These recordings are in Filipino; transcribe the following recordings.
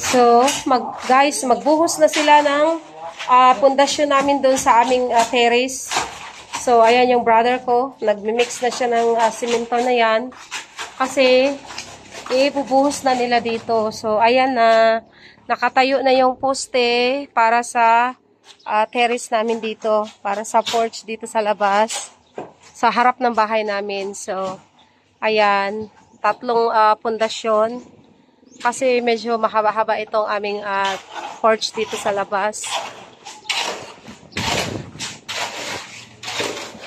So, guys, magbuhos na sila ng pundasyon namin doon sa aming terrace. So, ayan yung brother ko. Nagmimix na siya ng simento na yan. Kasi, ibubuhos na nila dito. So, ayan na. Nakatayo na yung poste para sa terrace namin dito. Para sa porch dito sa labas. Sa harap ng bahay namin. So, ayan. 3 pundasyon. Kasi medyo mahaba-haba itong aming porch dito sa labas.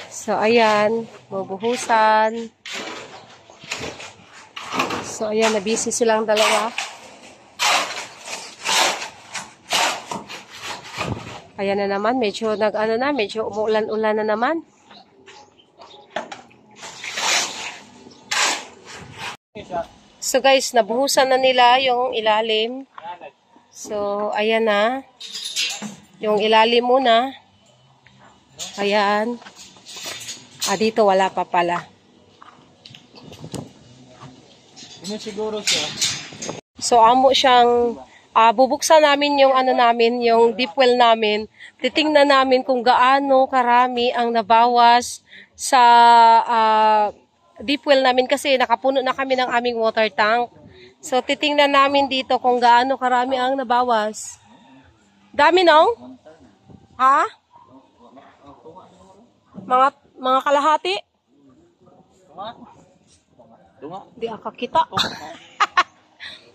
So, ayan. Bubuhusan. So, ayan. Nabisi silang dalawa. Ayan na naman. Medyo medyo umuulan-ulan na naman. So guys, nabuhusan na nila yung ilalim. So, ayan na. Yung ilalim muna. Ayan. Dito wala pa pala. Siguro siya. So, amo siyang bubuksan namin yung yung deep well namin. Titingnan namin kung gaano karami ang nabawas sa deep well namin kasi nakapuno na kami ng aming water tank. So, titingnan namin dito kung gaano karami ang nabawas. Dami, no? Ha? Mga kalahati? Di akakita.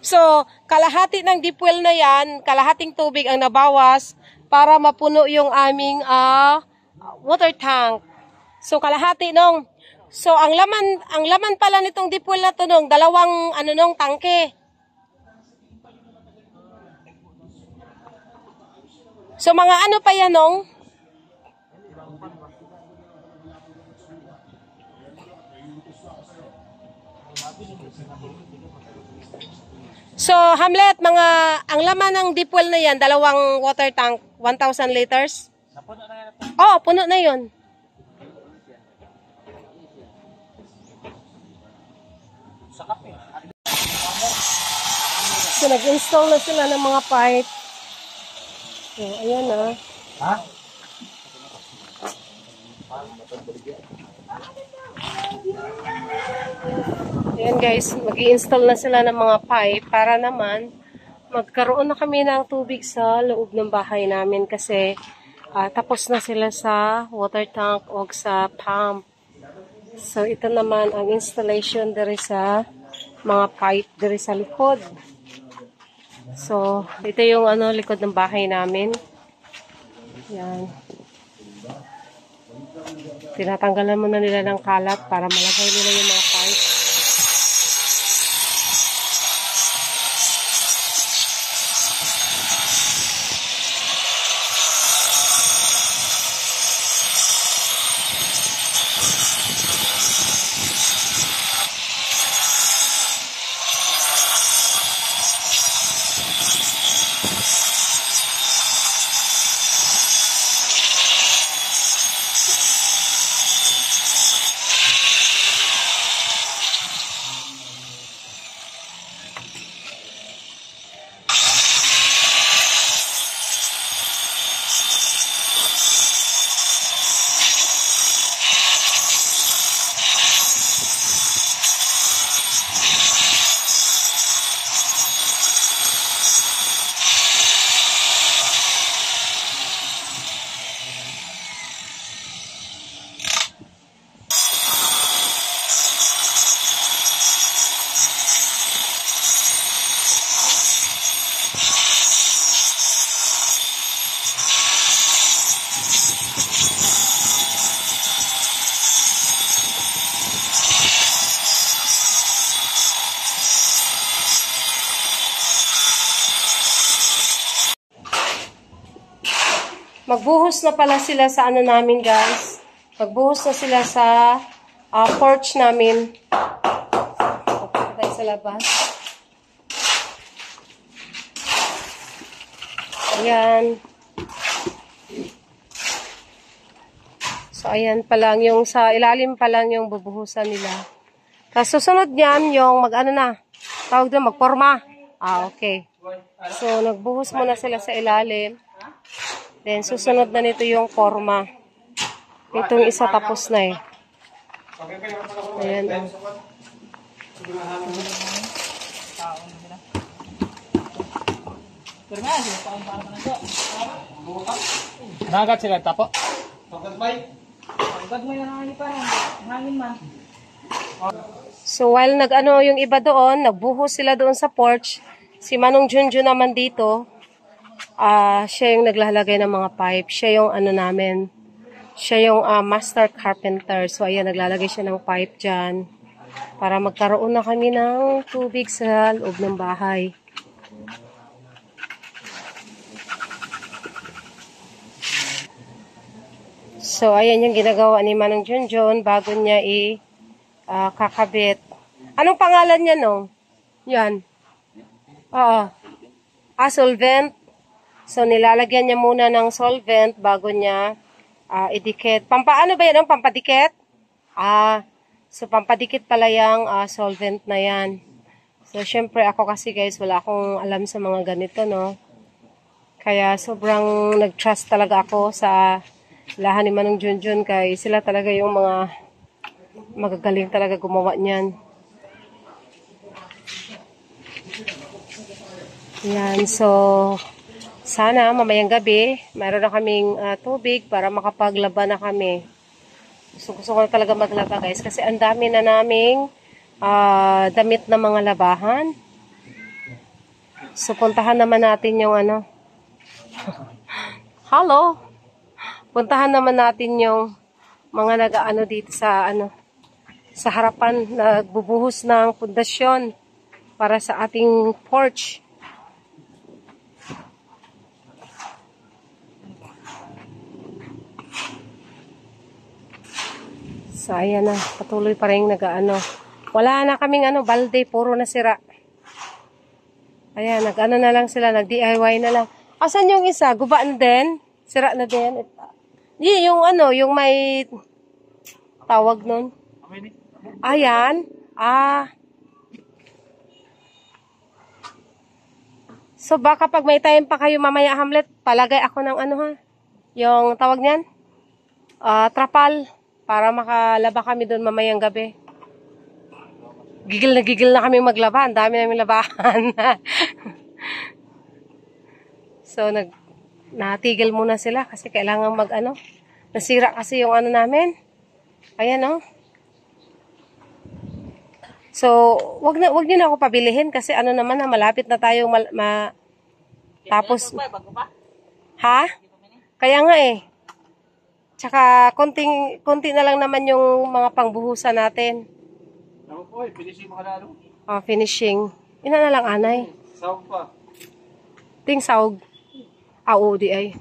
So, kalahati ng deep well na yan, kalahating tubig ang nabawas para mapuno yung aming water tank. So, kalahati nung. So, ang laman pala nitong deep well na to nung, 2 tangke. So, mga ano pa yan nung? So, Hamlet, ang laman ng deep well na yan, 2 water tank, 1,000 liters? Napuno na yan. Oo, puno na yun. So, nag-install na sila ng mga pipe. So, ayan na. Ha? Ayan guys, mag-i-install na sila ng mga pipe para naman magkaroon na kami ng tubig sa loob ng bahay namin kasi tapos na sila sa water tank o sa pump. So, ito naman ang installation diri sa mga pipe diri sa likod. So, ito yung likod ng bahay namin. Yan. Tinatanggalan muna nila ng kalat para malagay nila yung mga pipe. Magbuhos na pala sila sa namin guys. Magbuhos na sila sa porch namin. Punta tayo sa labas. Ayan. So, ayan pa lang. Yung sa ilalim pa lang yung bubuhusan nila. Tapos susunod niyan yung tawag doon, magporma. Okay. So, nagbuhos muna sila sa ilalim. Then, susunod na nito yung forma. Itong isa tapos na eh. Ayan o. Nagat sila tapo. So, while nag-ano yung iba doon, nagbuhos sila doon sa porch. Si Manong Junjun naman dito, siya yung naglalagay ng mga pipe. Siya yung ano namin, siya yung master carpenter. So, ayan, naglalagay siya ng pipe dyan. Para magkaroon na kami ng tubig sa loob ng bahay. So, ayan yung ginagawa ni Manong Junjun bago niya kakabit. Anong pangalan niya, no? Yan. Oo. Solvent. So, nilalagyan niya muna ng solvent bago niya idikit. Pampaano ba yan? Pampadikit? So, pampadikit pala yung solvent na yan. So, syempre ako kasi guys, wala akong alam sa mga ganito, no? Kaya sobrang nag-trust talaga ako sa lahan ni Manong Junjun kay sila talaga yung mga magagaling talaga gumawa niyan. Yan, so sana mamayang gabi mayroon na kaming tubig para makapaglaba na kami. Gusto ko talaga maglaba guys kasi ang dami na naming damit na mga labahan. So puntahan naman natin yung ano. Hello. Puntahan naman natin yung mga nag-ano dito sa sa harapan, nagbubuhos ng pundasyon para sa ating porch. So ayan na, patuloy pa rin nag-ano. Wala na kaming balde, puro na sira. Ayan, nag-ano na lang sila, nag-DIY na lang. Asan yung isa? Guba na din? Sira na din? Yung yung may tawag nun. Ayan. So baka pag may time pa kayo mamaya Hamlet, palagay ako ng yung tawag niyan? Trapal. Para makalaba kami doon mamayang gabi. Gigil na kami maglaba. Ang dami namin labahan. So natigil muna sila kasi kailangan nasira kasi yung namin. Ayan So, wag niyo na ako pabilihin kasi naman malapit na tayo tapos. Ha? Kaya nga eh. Tsaka konti na lang naman yung mga pangbuhusan natin. Finishing mga lalo. Finishing. Ina na lang anay. Saog pa. Ting saog. Oo, di ay.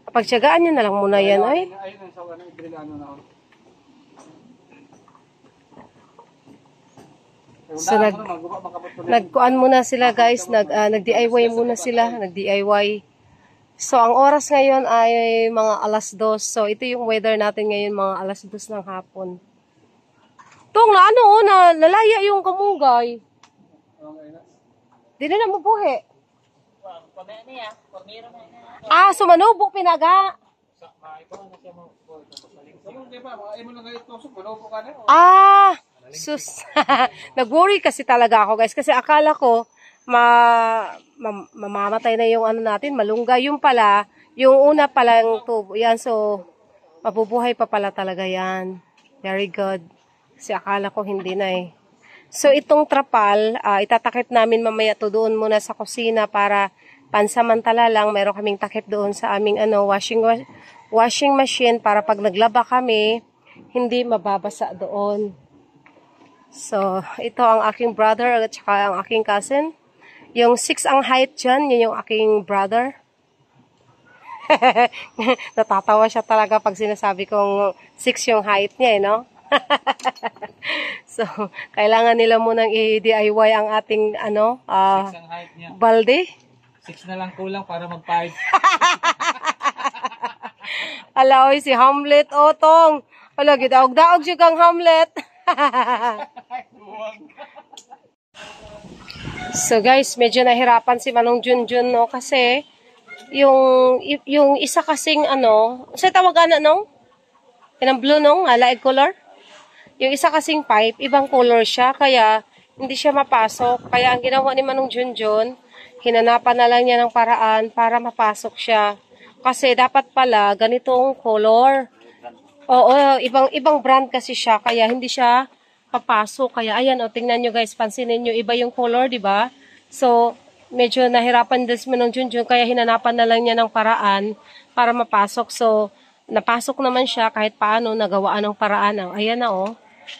Pagtsagaan nyo na lang muna yan, ay. Ayun ang saog, ibrilano na ako. So, nagkuan muna sila, guys. Nag-DIY muna sila. Nag-DIY. So, ang oras ngayon ay mga 2:00. So, ito yung weather natin ngayon, mga 2:00 ng hapon. Tong na lalaya yung kamunggay. Di na mabuhi. Sumanubo pinaga. Sus. Nag-worry kasi talaga ako, guys. Kasi akala ko, mamamatay na yung natin, malunggay. Yung pala, yung una palang tubo. Yan, so, mabubuhay pa pala talaga yan. Very good. Kasi akala ko hindi na eh. So, itong trapal, itatakip namin mamaya to doon muna sa kusina para pansamantala lang. Meron kaming takip doon sa aming washing machine para pag naglaba kami, hindi mababasa doon. So, ito ang aking brother at saka ang aking cousin. Yung 6 ang height dyan, yun yung aking brother. Natatawa siya talaga pag sinasabi kong 6 yung height niya, no? So, kailangan nila munang i-DIY ang ating, 6 ang height niya. Balde. 6 na lang kulang para mag-5. Alaoy, si Hamlet, otong. Ala, gidaog-daog siya kang Hamlet. So guys, medyo nahirapan si Manong Junjun, no, kasi yung isa kasing sa tawagan nung pinang blue nung light color. Yung isa kasing pipe, ibang color siya, kaya hindi siya mapasok. Kaya ang ginawa ni Manong Junjun, hinanapan na lang niya ng paraan para mapasok siya. Kasi dapat pala ganitong color. Oo, ibang brand kasi siya, kaya hindi siya papasok. Kaya ayan, tingnan nyo guys, pansinin nyo, iba yung color, di ba? So, medyo nahirapan din si Manong Junjun, kaya hinanapan na lang niya ng paraan para mapasok. So, napasok naman siya kahit paano, nagawaan ng paraan. Ayan na oh.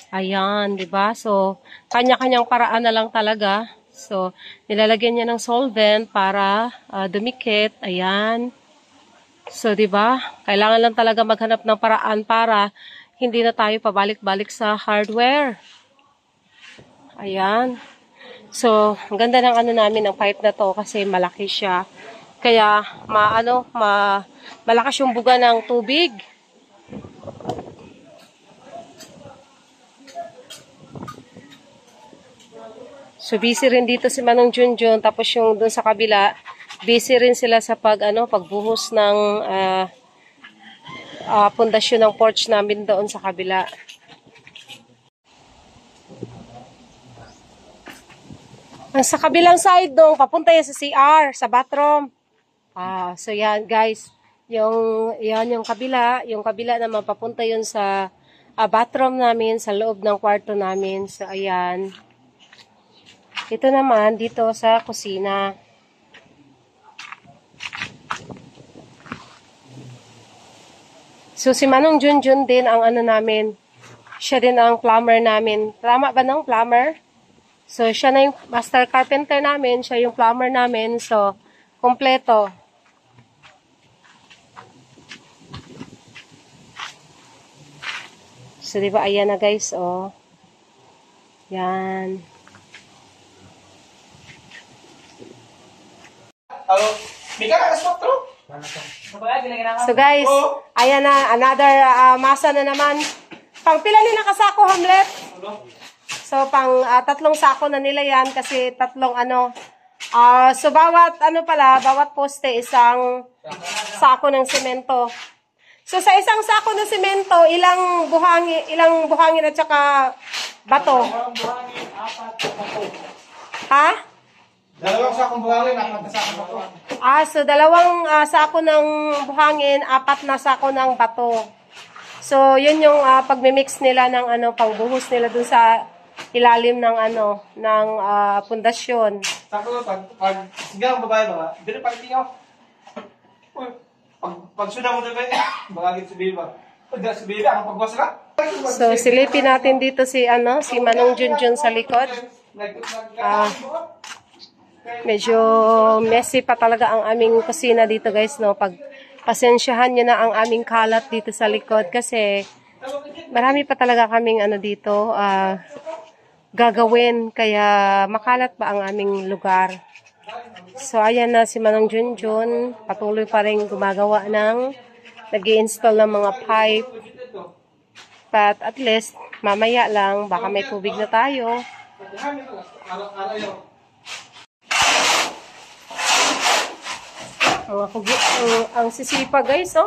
Ayan, di ba? So, kanya-kanyang paraan na lang talaga. So, nilalagyan niya ng solvent para dumikit. Ayan. So, di ba? Kailangan lang talaga maghanap ng paraan para hindi na tayo pabalik-balik sa hardware. Ayan. So, ang ganda ng namin ng pipe na to kasi malaki siya. Kaya, malakas yung buga ng tubig. So, busy rin dito si Manong Junjun. Tapos yung dun sa kabila, busy rin sila sa pagbuhos ng pundasyon ng porch namin doon sa kabila. Ang sa kabilang side doon, papunta yan sa CR, sa bathroom. So yan guys, yung kabila naman papunta yun sa bathroom namin, sa loob ng kwarto namin. So ayan. Ito naman dito sa kusina. So si Manong Junjun din ang namin. Siya din ang plumber namin. Tama ba ng plumber? So siya na yung master carpenter namin, siya yung plumber namin. So kompleto. So diba ayan na guys, oh. Yan. So guys, ayan na, another masa na naman. Pang pila nila kasako, Hamlet? So pang 3 sako na nila yan kasi 3 so bawat bawat poste isang sako ng semento. So sa isang sako ng semento, ilang buhangin at saka bato? Ha? 2 sakong buhangin, 4 na sakong bato. So 2 sako ng buhangin, 4 na sako ng bato. So yun yung pagmi-mix nila ng pangbuhos nila dun sa ilalim ng ng pundasyon. Sako pag sigang babae ba? Dire pag tingaw. Pag suda mo tayo, bagagit si Biba. Pag si Biba, ang pagwas ka. So silipin natin dito si Manong Junjun sa likod. Medyo messy pa talaga ang aming kusina dito guys, no. Pasensyahan nyo na ang aming kalat dito sa likod kasi marami pa talaga kaming dito gagawin, kaya makalat pa ang aming lugar. So ayan na si Manong Junjun, patuloy pa rin gumagawa nag-i-install ng mga pipe. But at least mamaya lang, baka may tubig na tayo. Ang sisipa guys, oh.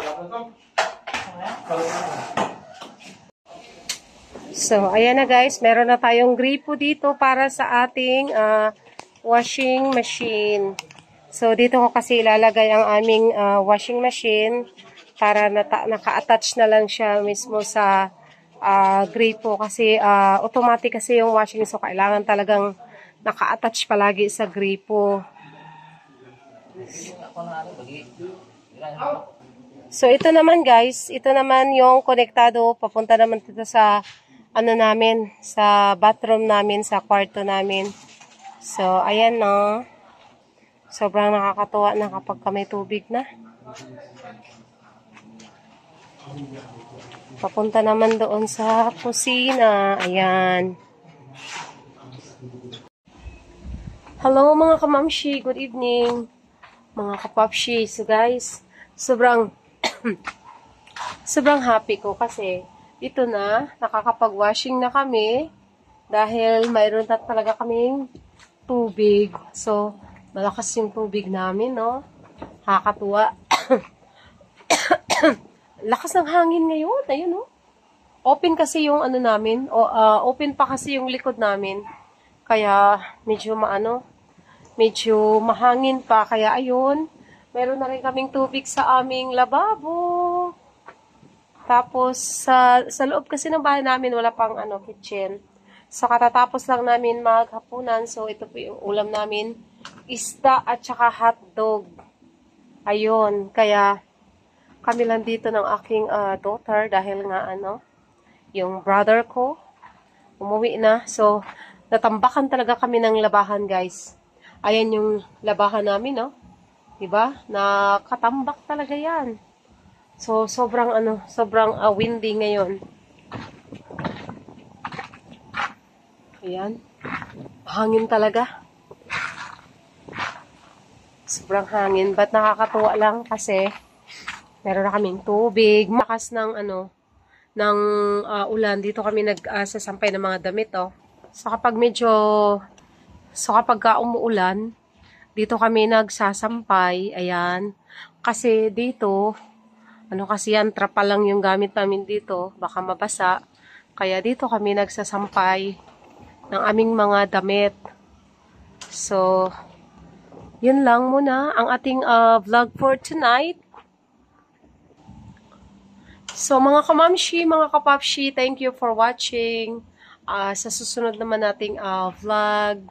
So, ayan na guys, meron na tayong gripo dito para sa ating washing machine. So, dito ko kasi ilalagay ang aming washing machine para naka-attach na lang siya mismo sa gripo kasi automatic kasi yung washing, so kailangan talagang naka-attach palagi sa gripo. So, ito naman guys, ito naman yung konektado, papunta naman dito sa namin, sa bathroom namin, sa kwarto namin. So, ayan no. Sobrang nakakatuwa na kapag may tubig na. Papunta naman doon sa kusina. Ayan. Hello mga kamamshi, good evening. Mga kapapshi. So guys, sobrang happy ko kasi ito na, nakakapag-washing na kami dahil mayroon na talaga kaming tubig. So, malakas yung tubig namin, no? Nakakatuwa. Lakas ng hangin ngayon. Ayun, no? Open kasi yung ano namin. Open pa kasi yung likod namin. Kaya, medyo medyo mahangin pa. Kaya, ayun. Meron na rin kaming tubig sa aming lababo. Tapos, sa loob kasi ng bahay namin, wala pang kitchen. So, katatapos lang namin maghapunan. So, ito po yung ulam namin. Isda at saka hotdog. Ayun. Kaya, kami lang dito ng aking daughter. Dahil nga, yung brother ko, umuwi na. So, natambakan talaga kami ng labahan, guys. Ayan yung labahan namin, no? Diba? Nakatambak talaga yan. So, sobrang windy ngayon. Ayan. Hangin talaga. Sobrang hangin. But nakakatuwa lang kasi meron na kaming tubig. Makas ng ulan. Dito kami nagsasampay ng mga damit, oh. So, kapag umuulan, dito kami nagsasampay. Ayan. Kasi dito, kasi yan, trapal lang yung gamit namin dito. Baka mabasa. Kaya dito kami nagsasampay ng aming mga damit. So, yun lang muna ang ating vlog for tonight. So, mga kamamshi, mga kapapshi, thank you for watching. Sa susunod naman nating vlog,